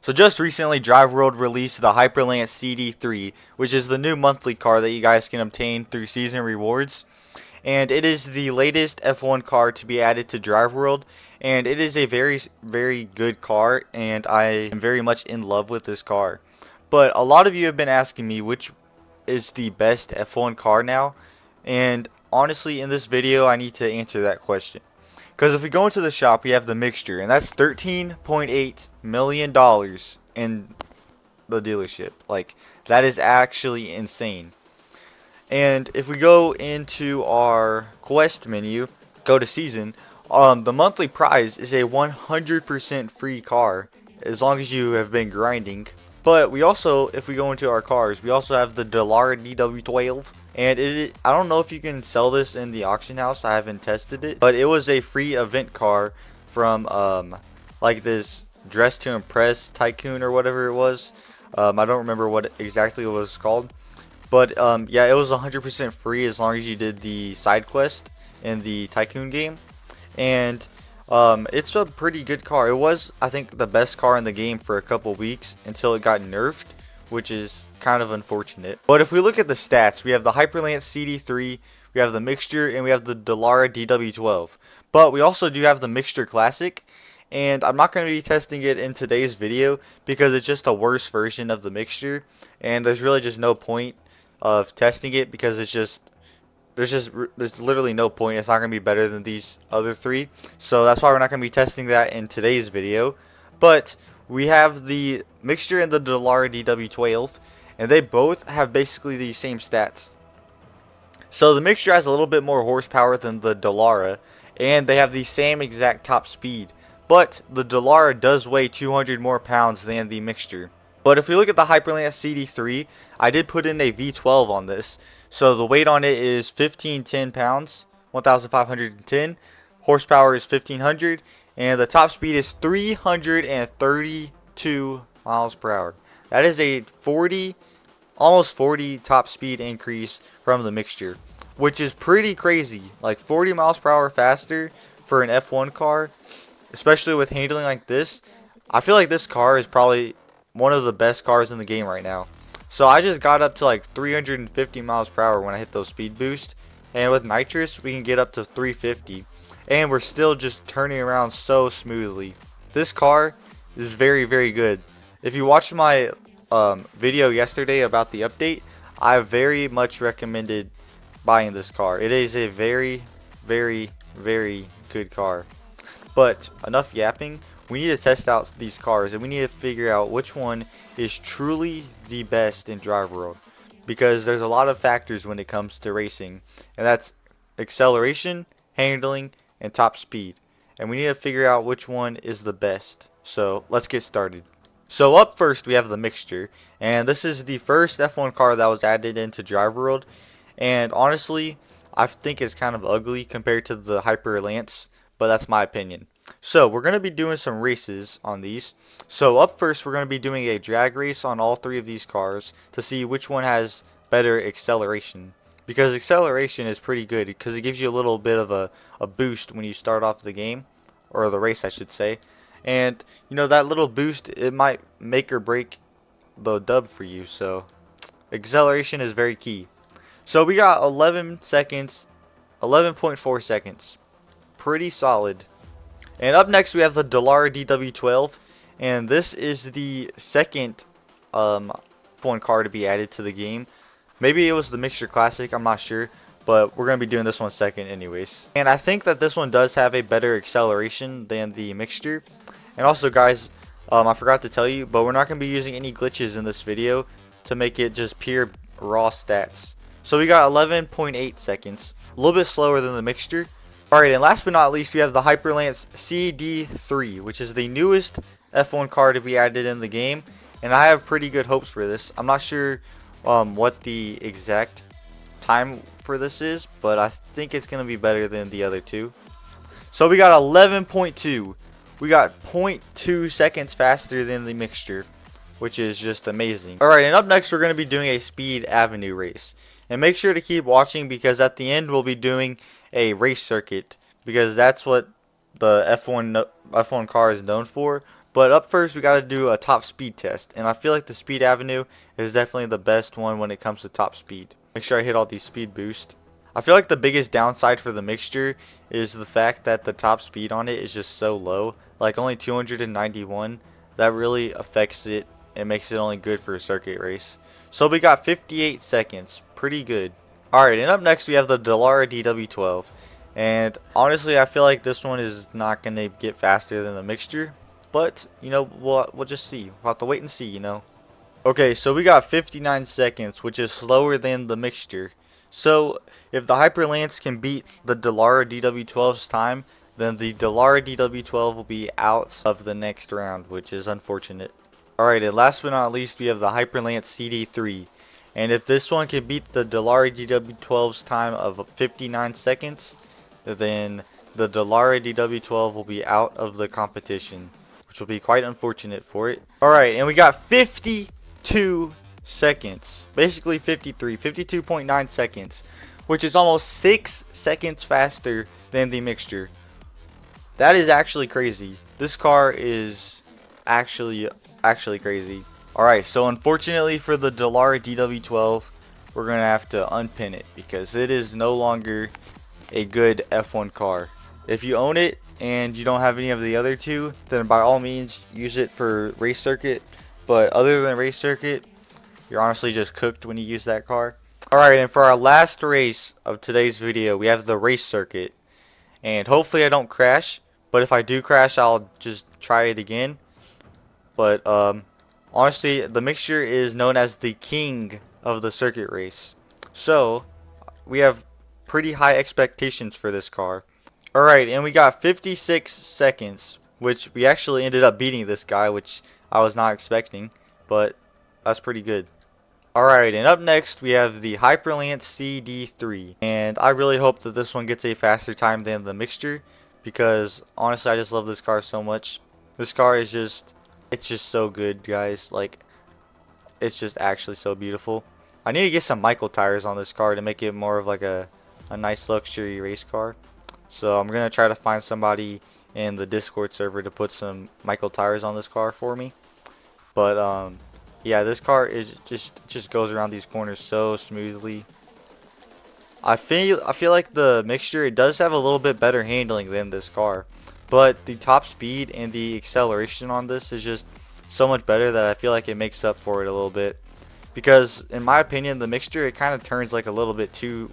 So just recently, DriveWorld released the Hyperlance CD3, which is the new monthly car that you guys can obtain through season rewards. And it is the latest F1 car to be added to DriveWorld, and it is a very good car, and I am very much in love with this car. But a lot of you have been asking me which is the best F1 car now, and honestly, in this video, I need to answer that question. Because if we go into the shop, we have the mixture, and that's $13.8 million in the dealership. Like, that is actually insane. And if we go into our quest menu, go to season, the monthly prize is a 100% free car as long as you have been grinding. But we also, if we go into our cars, we also have the Delara DW12. And I don't know if you can sell this in the auction house. I haven't tested it. But it was a free event car from like this Dress to Impress Tycoon or whatever it was. I don't remember what exactly it was called. But yeah, it was 100% free as long as you did the side quest in the Tycoon game. And it's a pretty good car. It was, I think, the best car in the game for a couple weeks until it got nerfed, which is kind of unfortunate. But if we look at the stats, we have the Hyperlance CD3, we have the Mixture, and we have the Delara DW12. But we also do have the Mixture Classic, and I'm not going to be testing it in today's video because it's just a worse version of the Mixture, and there's really just no point of testing it because there's literally no point. It's not going to be better than these other three, so that's why we're not going to be testing that in today's video. But we have the Mixture and the Delara DW12, and they both have basically the same stats. So the Mixture has a little bit more horsepower than the Delara, and they have the same exact top speed, but the Delara does weigh 200 more pounds than the Mixture. But if we look at the Hyperlance CD3, I did put in a V12 on this. So the weight on it is 1510 pounds, 1510. Horsepower is 1500. And the top speed is 332 miles per hour. That is a almost 40 top speed increase from the Mixture, which is pretty crazy. Like 40 miles per hour faster for an F1 car, especially with handling like this. I feel like this car is probably one of the best cars in the game right now. So I just got up to like 350 miles per hour when I hit those speed boosts, and with nitrous we can get up to 350, and we're still just turning around so smoothly. This car is very good. If you watched my video yesterday about the update, I very much recommended buying this car. It is a very good car. But enough yapping. We need to test out these cars, and we need to figure out which one is truly the best in DriveWorld, because there's a lot of factors when it comes to racing, and that's acceleration, handling, and top speed, and we need to figure out which one is the best. So let's get started. So up first we have the Mixture, and this is the first F1 car that was added into DriveWorld, and honestly I think it's kind of ugly compared to the Hyperlance, but that's my opinion. So we're going to be doing some races on these. So up first we're going to be doing a drag race on all three of these cars to see which one has better acceleration, because acceleration is pretty good because it gives you a little bit of a boost when you start off the game, or the race I should say. And you know, that little boost, it might make or break the dub for you. So acceleration is very key. So we got 11 seconds, 11.4 seconds, pretty solid. And up next we have the Delara DW12, and this is the second F1 car to be added to the game. Maybe it was the Mixture Classic, I'm not sure, but we're going to be doing this one second anyways. And I think that this one does have a better acceleration than the Mixture. And also guys, I forgot to tell you, but we're not going to be using any glitches in this video to make it just pure raw stats. So we got 11.8 seconds, a little bit slower than the Mixture. Alright, and last but not least, we have the Hyperlance CD3, which is the newest F1 car to be added in the game, and I have pretty good hopes for this. I'm not sure what the exact time for this is, but I think it's going to be better than the other two. So we got 11.2. We got 0.2 seconds faster than the Mixture, which is just amazing. Alright, and up next we're going to be doing a Speed Avenue race. And make sure to keep watching, because at the end we'll be doing a race circuit, because that's what the F1 car is known for. But up first, we got to do a top speed test. And I feel like the Speed Avenue is definitely the best one when it comes to top speed. Make sure I hit all these speed boosts. I feel like the biggest downside for the mixture is the fact that the top speed on it is just so low. Like only 291. That really affects it and makes it only good for a circuit race. So we got 58 seconds. Pretty good. Alright, and up next we have the Dallara DW12. And honestly, I feel like this one is not going to get faster than the mixture. But, you know, we'll just see. We'll have to wait and see, you know. Okay, so we got 59 seconds, which is slower than the mixture. So, if the Hyper Lance can beat the Dallara DW12's time, then the Dallara DW12 will be out of the next round, which is unfortunate. Alright, and last but not least, we have the Hyper Lance CD3. And if this one can beat the Dallara DW12's time of 59 seconds, then the Dallara DW12 will be out of the competition, which will be quite unfortunate for it. Alright, and we got 52 seconds. Basically 53, 52.9 seconds, which is almost 6 seconds faster than the mixture. That is actually crazy. This car is actually crazy. Alright, so unfortunately for the Dallara DW12, we're going to have to unpin it because it is no longer a good F1 car. If you own it and you don't have any of the other two, then by all means use it for race circuit. But other than race circuit, you're honestly just cooked when you use that car. Alright, and for our last race of today's video, we have the race circuit. And hopefully I don't crash. But if I do crash, I'll just try it again. But honestly, the mixture is known as the king of the circuit race. So, we have pretty high expectations for this car. Alright, and we got 56 seconds, which we actually ended up beating this guy, which I was not expecting, but that's pretty good. Alright, and up next we have the Hyper Lance CD3, and I really hope that this one gets a faster time than the mixture, because honestly I just love this car so much. This car is just, it's just so good, guys. Like, it's just actually so beautiful. I need to get some Michael tires on this car to make it more of like a nice luxury race car. So I'm going to try to find somebody in the Discord server to put some Michael tires on this car for me. But yeah, this car is just goes around these corners so smoothly. I feel like the mixture, it does have a little bit better handling than this car, but the top speed and the acceleration on this is just so much better that I feel like it makes up for it a little bit. Because in my opinion, the mixture, it kind of turns like a little bit too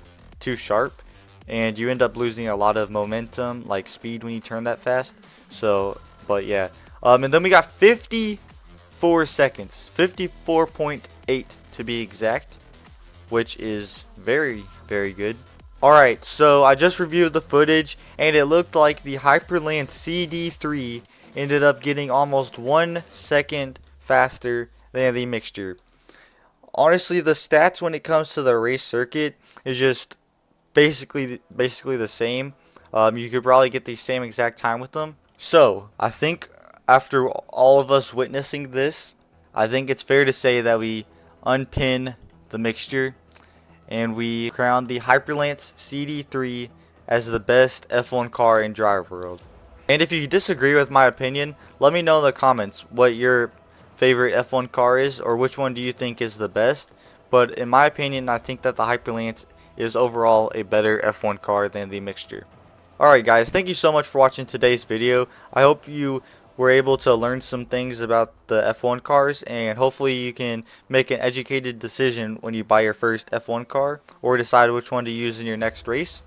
sharp, and you end up losing a lot of momentum, like speed, when you turn that fast. So, but yeah, and then we got 54 seconds, 54.8 to be exact, which is very good. Alright, so I just reviewed the footage, and it looked like the Hyper Lance CD3 ended up getting almost 1 second faster than the mixture. Honestly, the stats when it comes to the race circuit is just basically the same. You could probably get the same exact time with them. So I think after all of us witnessing this, I think it's fair to say that we unpin the mixture and we crown the Hyper Lance CD3 as the best F1 car in DriveWorld. And if you disagree with my opinion, let me know in the comments what your favorite F1 car is, or which one do you think is the best. But in my opinion, I think that the Hyper Lance is overall a better F1 car than the mixture. Alright guys, thank you so much for watching today's video. I hope you were able to learn some things about the F1 cars, and hopefully you can make an educated decision when you buy your first F1 car, or decide which one to use in your next race.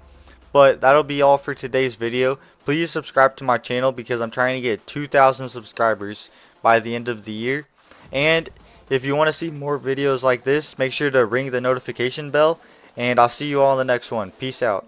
But that'll be all for today's video. Please subscribe to my channel because I'm trying to get 2,000 subscribers by the end of the year. And if you want to see more videos like this, make sure to ring the notification bell, and I'll see you all in the next one. Peace out.